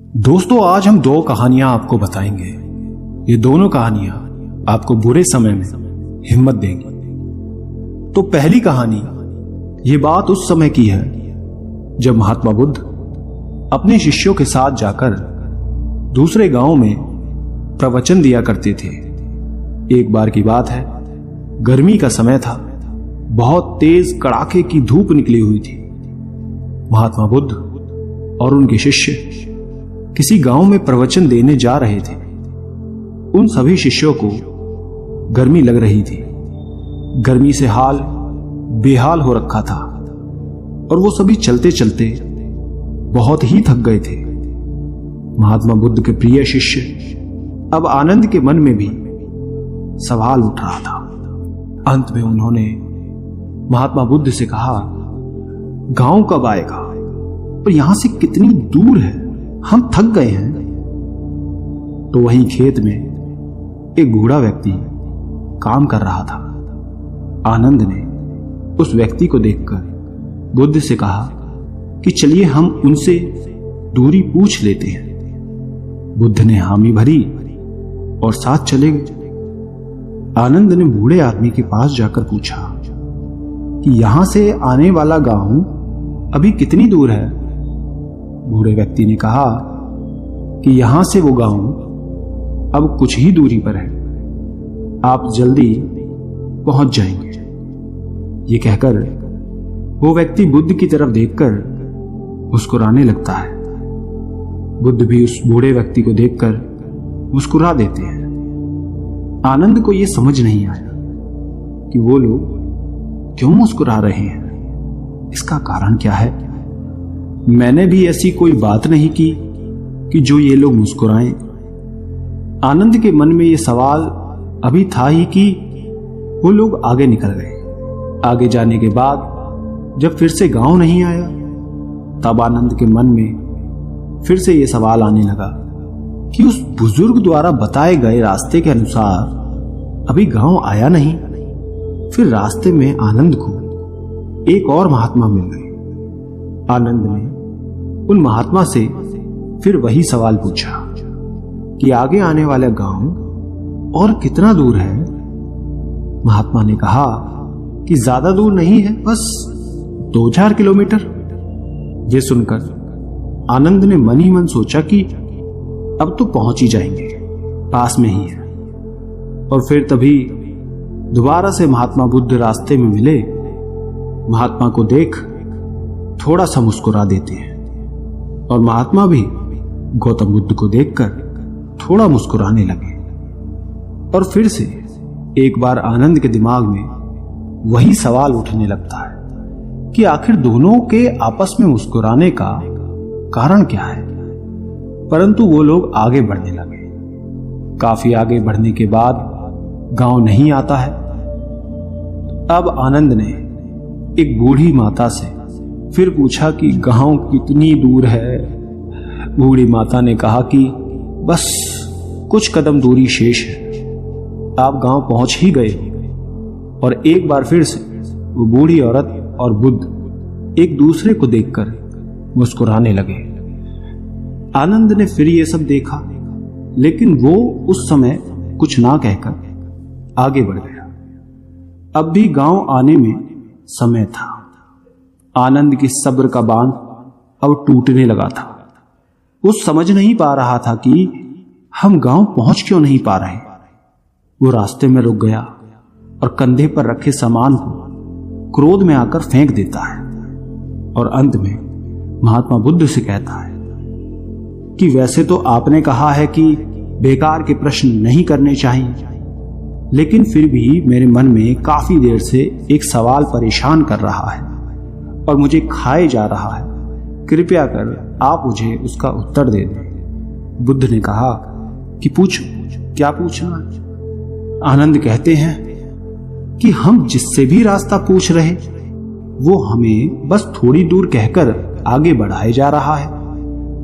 दोस्तों, आज हम दो कहानियां आपको बताएंगे। ये दोनों कहानियां आपको बुरे समय में हिम्मत देंगी। तो पहली कहानी, ये बात उस समय की है जब महात्मा बुद्ध अपने शिष्यों के साथ जाकर दूसरे गांव में प्रवचन दिया करते थे। एक बार की बात है, गर्मी का समय था, बहुत तेज कड़ाके की धूप निकली हुई थी। महात्मा बुद्ध और उनके शिष्य किसी गांव में प्रवचन देने जा रहे थे। उन सभी शिष्यों को गर्मी लग रही थी। गर्मी से हाल बेहाल हो रखा था और वो सभी चलते चलते बहुत ही थक गए थे। महात्मा बुद्ध के प्रिय शिष्य अब आनंद के मन में भी सवाल उठ रहा था। अंत में उन्होंने महात्मा बुद्ध से कहा, गांव कब आएगा और यहां से कितनी दूर है, हम थक गए हैं। तो वहीं खेत में एक बूढ़ा व्यक्ति काम कर रहा था। आनंद ने उस व्यक्ति को देखकर बुद्ध से कहा कि चलिए हम उनसे दूरी पूछ लेते हैं। बुद्ध ने हामी भरी और साथ चले गए। आनंद ने बूढ़े आदमी के पास जाकर पूछा कि यहां से आने वाला गांव अभी कितनी दूर है। बूढ़े व्यक्ति ने कहा कि यहां से वो गांव अब कुछ ही दूरी पर है, आप जल्दी पहुंच जाएंगे। ये कहकर वो व्यक्ति बुद्ध की तरफ देखकर मुस्कुराने लगता है। बुद्ध भी उस बूढ़े व्यक्ति को देखकर मुस्कुरा देते हैं। आनंद को यह समझ नहीं आया कि वो लोग क्यों मुस्कुरा रहे हैं, इसका कारण क्या है। मैंने भी ऐसी कोई बात नहीं की कि जो ये लोग मुस्कुराएं। आनंद के मन में ये सवाल अभी था ही कि वो लोग आगे निकल गए। आगे जाने के बाद जब फिर से गांव नहीं आया, तब आनंद के मन में फिर से ये सवाल आने लगा कि उस बुजुर्ग द्वारा बताए गए रास्ते के अनुसार अभी गांव आया नहीं। फिर रास्ते में आनंद को एक और महात्मा मिल गए। आनंद ने उन महात्मा से फिर वही सवाल पूछा कि आगे आने वाला गांव और कितना दूर है। महात्मा ने कहा कि ज्यादा दूर नहीं है, बस 2-4 किलोमीटर। ये सुनकर आनंद ने मन ही मन सोचा कि अब तो पहुंच ही जाएंगे, पास में ही है। और फिर तभी दोबारा से महात्मा बुद्ध रास्ते में मिले। महात्मा को देख थोड़ा सा मुस्कुरा देते हैं और महात्मा भी गौतम बुद्ध को देखकर थोड़ा मुस्कुराने लगे। और फिर से एक बार आनंद के दिमाग में वही सवाल उठने लगता है कि आखिर दोनों के आपस में मुस्कुराने का कारण क्या है। परंतु वो लोग आगे बढ़ने लगे। काफी आगे बढ़ने के बाद गांव नहीं आता है। अब आनंद ने एक बूढ़ी माता से फिर पूछा कि गांव कितनी दूर है। बूढ़ी माता ने कहा कि बस कुछ कदम दूरी शेष है, आप गांव पहुंच ही गए हो। और एक बार फिर से वो बूढ़ी औरत और बुद्ध एक दूसरे को देखकर मुस्कुराने लगे। आनंद ने फिर ये सब देखा, लेकिन वो उस समय कुछ ना कहकर आगे बढ़ गया। अब भी गांव आने में समय था। आनंद की सब्र का बांध अब टूटने लगा था। वो समझ नहीं पा रहा था कि हम गांव पहुंच क्यों नहीं पा रहे। वो रास्ते में रुक गया और कंधे पर रखे सामान को क्रोध में आकर फेंक देता है और अंत में महात्मा बुद्ध से कहता है कि वैसे तो आपने कहा है कि बेकार के प्रश्न नहीं करने चाहिए, लेकिन फिर भी मेरे मन में काफी देर से एक सवाल परेशान कर रहा है और मुझे खाए जा रहा है। कृपया कर आप मुझे उसका उत्तर दे दें। बुद्ध ने कहा कि पूछो, क्या पूछना है। आनंद कहते हैं कि हम जिससे भी रास्ता पूछ रहे वो हमें बस थोड़ी दूर कहकर आगे बढ़ाए जा रहा है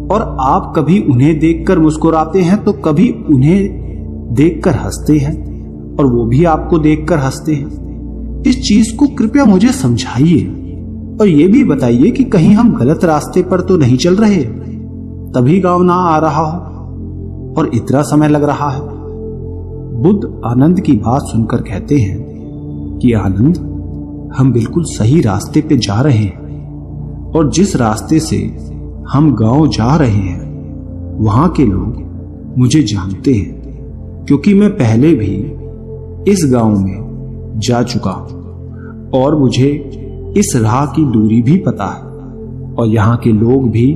और आप कभी उन्हें देखकर मुस्कुराते हैं तो कभी उन्हें देखकर हंसते हैं और वो भी आपको देखकर हंसते हैं। इस चीज को कृपया मुझे समझाइए और ये भी बताइए कि कहीं हम गलत रास्ते पर तो नहीं चल रहे। तभी गांव ना आ रहा हो और इतना समय लग रहा है। बुद्ध आनंद की बात सुनकर कहते हैं कि आनंद, हम बिल्कुल सही रास्ते पे जा रहे हैं और जिस रास्ते से हम गांव जा रहे हैं वहां के लोग मुझे जानते हैं, क्योंकि मैं पहले भी इस गांव में जा चुका हूं और मुझे इस राह की दूरी भी पता है और यहाँ के लोग भी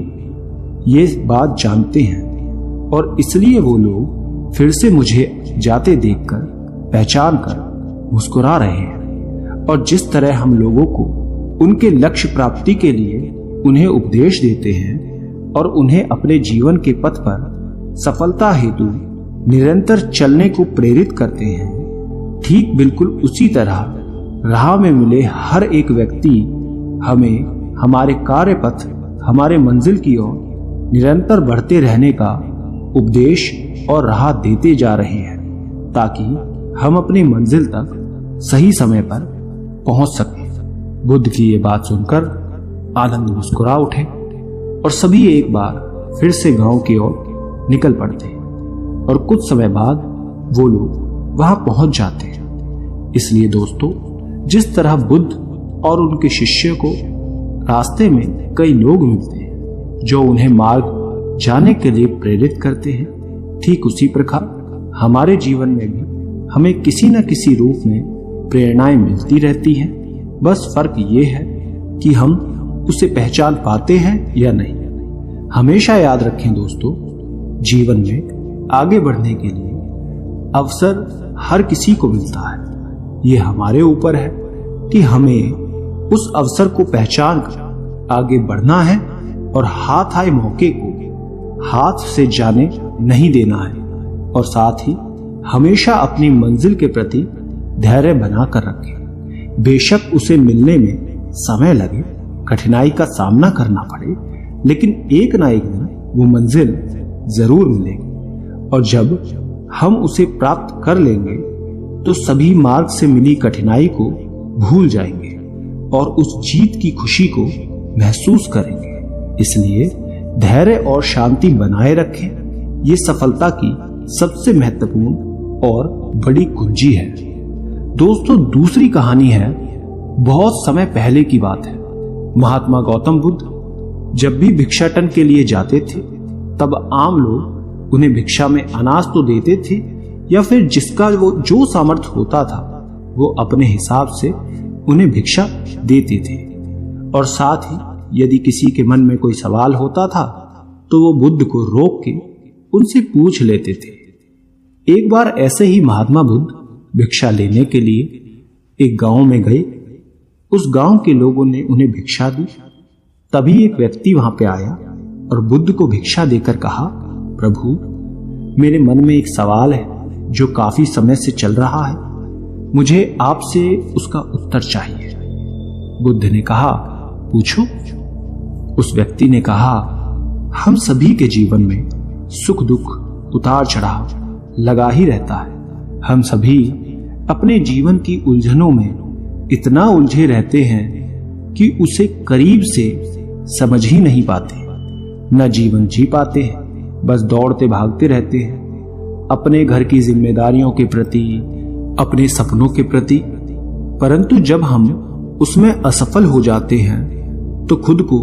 ये बात जानते हैं और इसलिए वो लोग फिर से मुझे जाते देखकर पहचान कर मुस्कुरा रहे हैं। और जिस तरह हम लोगों को उनके लक्ष्य प्राप्ति के लिए उन्हें उपदेश देते हैं और उन्हें अपने जीवन के पथ पर सफलता हेतु निरंतर चलने को प्रेरित करते हैं, ठीक बिल्कुल उसी तरह राह में मिले हर एक व्यक्ति हमें हमारे कार्य पथ, हमारे मंजिल की ओर निरंतर बढ़ते रहने का उपदेश और राह देते जा रहे हैं, ताकि हम अपनी मंजिल तक सही समय पर पहुंच सकें। बुद्ध की ये बात सुनकर आनंद मुस्कुरा उठे और सभी एक बार फिर से गांव की ओर निकल पड़ते और कुछ समय बाद वो लोग वहां पहुंच जाते हैं। इसलिए दोस्तों, जिस तरह बुद्ध और उनके शिष्य को रास्ते में कई लोग मिलते हैं जो उन्हें मार्ग जाने के लिए प्रेरित करते हैं, ठीक उसी प्रकार हमारे जीवन में भी हमें किसी न किसी रूप में प्रेरणाएं मिलती रहती हैं। बस फर्क ये है कि हम उसे पहचान पाते हैं या नहीं। हमेशा याद रखें दोस्तों, जीवन में आगे बढ़ने के लिए अवसर हर किसी को मिलता है। ये हमारे ऊपर है कि हमें उस अवसर को पहचान कर आगे बढ़ना है और हाथ आए मौके को हाथ से जाने नहीं देना है और साथ ही हमेशा अपनी मंजिल के प्रति धैर्य बनाकर रखें। बेशक उसे मिलने में समय लगे, कठिनाई का सामना करना पड़े, लेकिन एक ना एक दिन वो मंजिल जरूर मिलेगी और जब हम उसे प्राप्त कर लेंगे तो सभी मार्ग से मिली कठिनाई को भूल जाएंगे और उस जीत की खुशी को महसूस करेंगे। इसलिए धैर्य और शांति बनाए रखें। ये सफलता की सबसे महत्वपूर्ण और बड़ी कुंजी है। दोस्तों, दूसरी कहानी है, बहुत समय पहले की बात है। महात्मा गौतम बुद्ध जब भी भिक्षाटन के लिए जाते थे तब आम लोग उन्हें भिक्षा में अनाज तो देते थे या फिर जिसका वो जो सामर्थ्य होता था वो अपने हिसाब से उन्हें भिक्षा देते थे। और साथ ही यदि किसी के मन में कोई सवाल होता था तो वो बुद्ध को रोक के उनसे पूछ लेते थे। एक बार ऐसे ही महात्मा बुद्ध भिक्षा लेने के लिए एक गांव में गए। उस गांव के लोगों ने उन्हें भिक्षा दी। तभी एक व्यक्ति वहां पे आया और बुद्ध को भिक्षा देकर कहा, प्रभु, मेरे मन में एक सवाल है जो काफी समय से चल रहा है, मुझे आपसे उसका उत्तर चाहिए। बुद्ध ने कहा, पूछो। उस व्यक्ति ने कहा, हम सभी के जीवन में सुख दुख उतार चढ़ाव लगा ही रहता है। हम सभी अपने जीवन की उलझनों में इतना उलझे रहते हैं कि उसे करीब से समझ ही नहीं पाते, न जीवन जी पाते हैं, बस दौड़ते भागते रहते हैं अपने घर की जिम्मेदारियों के प्रति, अपने सपनों के प्रति। परंतु जब हम उसमें असफल हो जाते हैं तो खुद को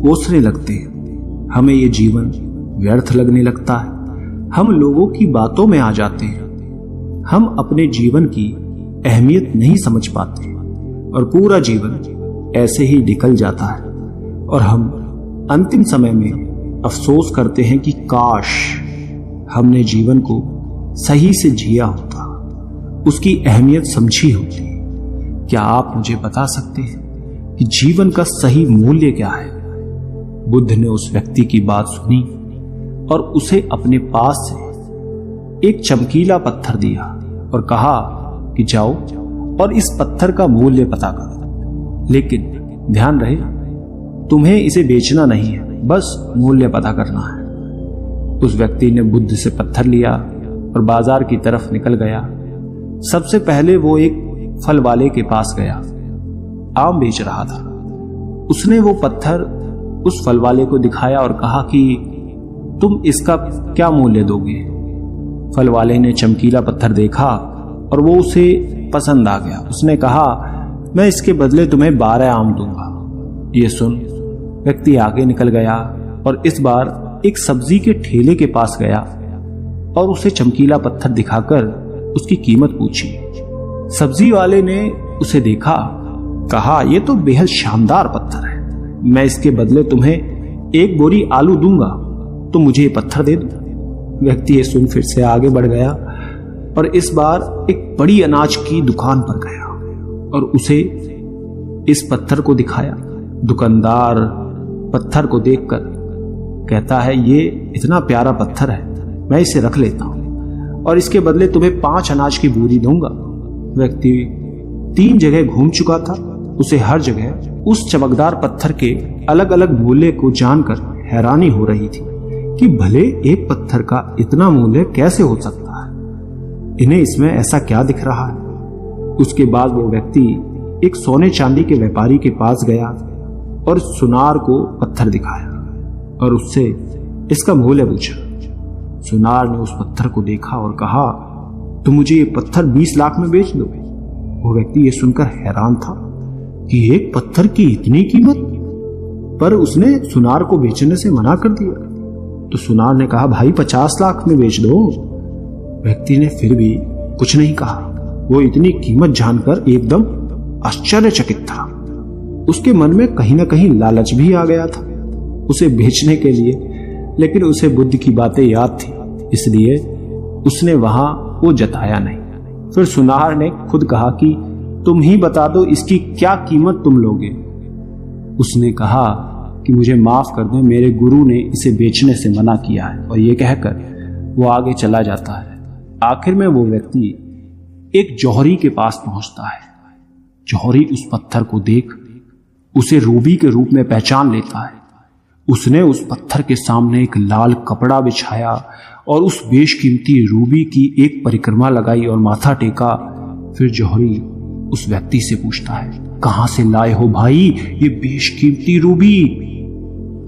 कोसने लगते हैं। हमें ये जीवन व्यर्थ लगने लगता है। हम लोगों की बातों में आ जाते हैं। हम अपने जीवन की अहमियत नहीं समझ पाते और पूरा जीवन ऐसे ही निकल जाता है और हम अंतिम समय में अफसोस करते हैं कि काश हमने जीवन को सही से जिया होता, उसकी अहमियत समझी होती। क्या आप मुझे बता सकते हैं कि जीवन का सही मूल्य क्या है? बुद्ध ने उस व्यक्ति की बात सुनी और उसे अपने पास से एक चमकीला पत्थर दिया और कहा कि जाओ और इस पत्थर का मूल्य पता करो, लेकिन ध्यान रहे तुम्हें इसे बेचना नहीं है, बस मूल्य पता करना है। उस व्यक्ति ने बुद्ध से पत्थर लिया और बाजार की तरफ निकल गया। सबसे पहले वो एक फल वाले के पास गया, आम बेच रहा था। उसने वो पत्थर उस फल वाले को दिखाया और कहा कि तुम इसका क्या मूल्य दोगे? फल वाले ने चमकीला पत्थर देखा और वो उसे पसंद आ गया। उसने कहा, मैं इसके बदले तुम्हें 12 आम दूंगा। ये सुन व्यक्ति आगे निकल गया और इस बार एक सब्जी के ठेले के पास गया और उसे चमकीला पत्थर दिखाकर उसकी कीमत पूछी। सब्जी वाले ने उसे देखा, कहा, यह तो बेहद शानदार पत्थर है, मैं इसके बदले तुम्हें 1 बोरी आलू दूंगा, तो मुझे ये पत्थर दे दो। व्यक्ति ये सुन फिर से आगे बढ़ गया और इस बार एक बड़ी अनाज की दुकान पर गया और उसे इस पत्थर को दिखाया। दुकानदार पत्थर को देखकर कहता है, ये इतना प्यारा पत्थर है, मैं इसे रख लेता हूं और इसके बदले तुम्हें 5 अनाज की बोरी दूंगा। व्यक्ति 3 जगह घूम चुका था। उसे हर जगह उस चमकदार पत्थर के अलग अलग मूल्य को जानकर हैरानी हो रही थी कि भले एक पत्थर का इतना मूल्य कैसे हो सकता है, इन्हें इसमें ऐसा क्या दिख रहा है। उसके बाद वो व्यक्ति एक सोने चांदी के व्यापारी के पास गया और सुनार को पत्थर दिखाया और उससे इसका मूल्य पूछा। सुनार ने उस पत्थर को देखा और कहा, तुम मुझे ये पत्थर 20 लाख में बेच दो। वो व्यक्ति ये सुनकर हैरान था कि एक पत्थर की इतनी कीमत, पर उसने सुनार को बेचने से मना कर दिया। तो सुनार ने कहा, भाई 50 लाख में बेच दो। व्यक्ति ने फिर भी कुछ नहीं कहा। वो इतनी कीमत जानकर एकदम आश्चर्यचकित था। उसके मन में कहीं ना कहीं लालच भी आ गया था उसे बेचने के लिए, लेकिन उसे बुद्ध की बातें याद थी, इसलिए उसने वहां वो जताया नहीं। फिर सुनार ने खुद कहा कि तुम ही बता दो इसकी क्या कीमत तुम लोगे। उसने कहा कि मुझे माफ कर दें, मेरे गुरु ने इसे बेचने से मना किया है। और ये कहकर वो आगे चला जाता है। आखिर में वो व्यक्ति एक जौहरी के पास पहुंचता है। जौहरी उस पत्थर को देख उसे रूबी के रूप में पहचान लेता है। उसने उस पत्थर के सामने एक लाल कपड़ा बिछाया और उस बेशकीमती रूबी की एक परिक्रमा लगाई और माथा टेका। फिर जौहरी उस व्यक्ति से पूछता है, कहां से लाए हो भाई ये बेशकीमती रूबी?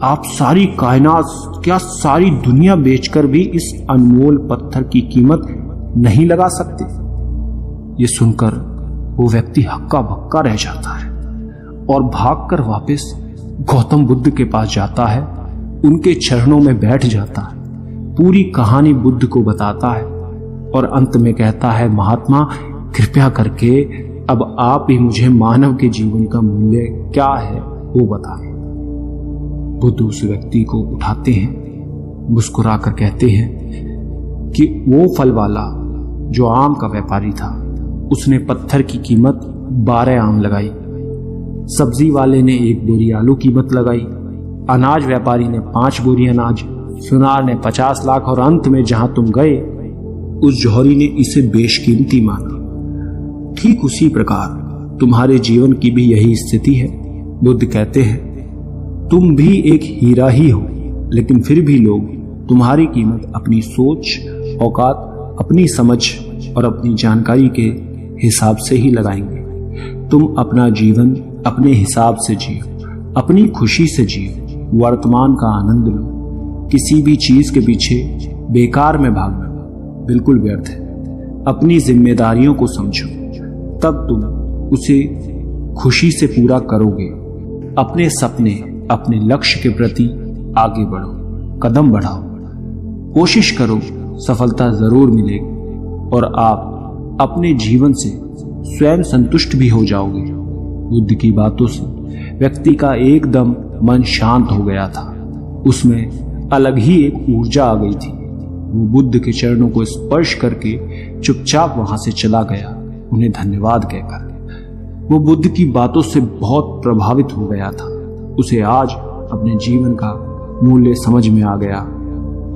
आप सारी कायनात, क्या सारी दुनिया बेचकर भी इस अनमोल पत्थर की कीमत नहीं लगा सकते? ये सुनकर वो व्यक्ति हक्का बक्का रह जाता है और भागकर वापस गौतम बुद्ध के पास जाता है, उनके चरणों में बैठ जाता है, पूरी कहानी बुद्ध को बताता है और अंत में कहता है, महात्मा कृपया करके अब आप ही मुझे मानव के जीवन का मूल्य क्या है वो बताएं। बुद्ध उस व्यक्ति को उठाते हैं, मुस्कुराकर कहते हैं कि वो फल वाला जो आम का व्यापारी था, उसने पत्थर की कीमत 12 आम लगाई, सब्जी वाले ने 1 बोरी आलू कीमत लगाई, अनाज व्यापारी ने 5 बोरी अनाज, सुनार ने 50 लाख और अंत में जहां तुम गए उस जौहरी ने इसे बेशकीमती माना। ठीक उसी प्रकार तुम्हारे जीवन की भी यही स्थिति है। बुद्ध कहते हैं, तुम भी एक हीरा ही हो, लेकिन फिर भी लोग तुम्हारी कीमत अपनी सोच, औकात, अपनी समझ और अपनी जानकारी के हिसाब से ही लगाएंगे। तुम अपना जीवन अपने हिसाब से जियो, अपनी खुशी से जियो, वर्तमान का आनंद लो। किसी भी चीज के पीछे बेकार में भागना बिल्कुल व्यर्थ है। अपनी जिम्मेदारियों को समझो, तब तुम उसे खुशी से पूरा करोगे। अपने सपने, अपने लक्ष्य के प्रति आगे बढ़ो, कदम बढ़ाओ, कोशिश करो, सफलता जरूर मिलेगी और आप अपने जीवन से स्वयं संतुष्ट भी हो जाओगे। बुद्ध की बातों से व्यक्ति का एकदम मन शांत हो गया था। उसमें अलग ही एक ऊर्जा आ गई थी। वो बुद्ध के चरणों को स्पर्श करके चुपचाप वहां से चला गया, उन्हें धन्यवाद कहकर। वो बुद्ध की बातों से बहुत प्रभावित हो गया था। उसे आज अपने जीवन का मूल्य समझ में आ गया।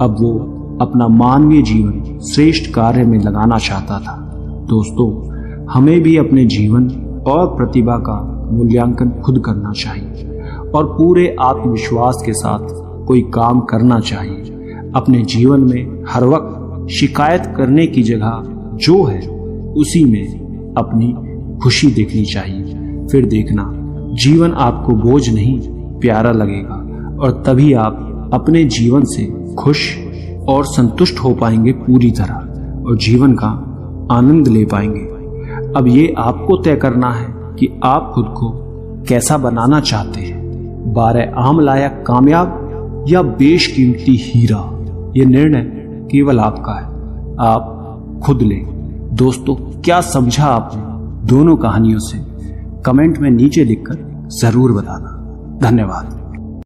अब वो अपना मानवीय जीवन श्रेष्ठ कार्य में लगाना चाहता था। दोस्तों, हमें भी अपने जीवन और प्रतिभा का मूल्यांकन खुद करना चाहिए और पूरे आत्मविश्वास के साथ कोई काम करना चाहिए। अपने जीवन में हर वक्त शिकायत करने की जगह जो है उसी में अपनी खुशी देखनी चाहिए। फिर देखना जीवन आपको बोझ नहीं प्यारा लगेगा और तभी आप अपने जीवन से खुश और संतुष्ट हो पाएंगे पूरी तरह और जीवन का आनंद ले पाएंगे। अब ये आपको तय करना है कि आप खुद को कैसा बनाना चाहते हैं, 12 आम लाया कामयाब या बेशकीमती हीरा। ये निर्णय केवल आपका है, आप खुद लें। दोस्तों, क्या समझा आपने दोनों कहानियों से? कमेंट में नीचे लिखकर जरूर बताना। धन्यवाद।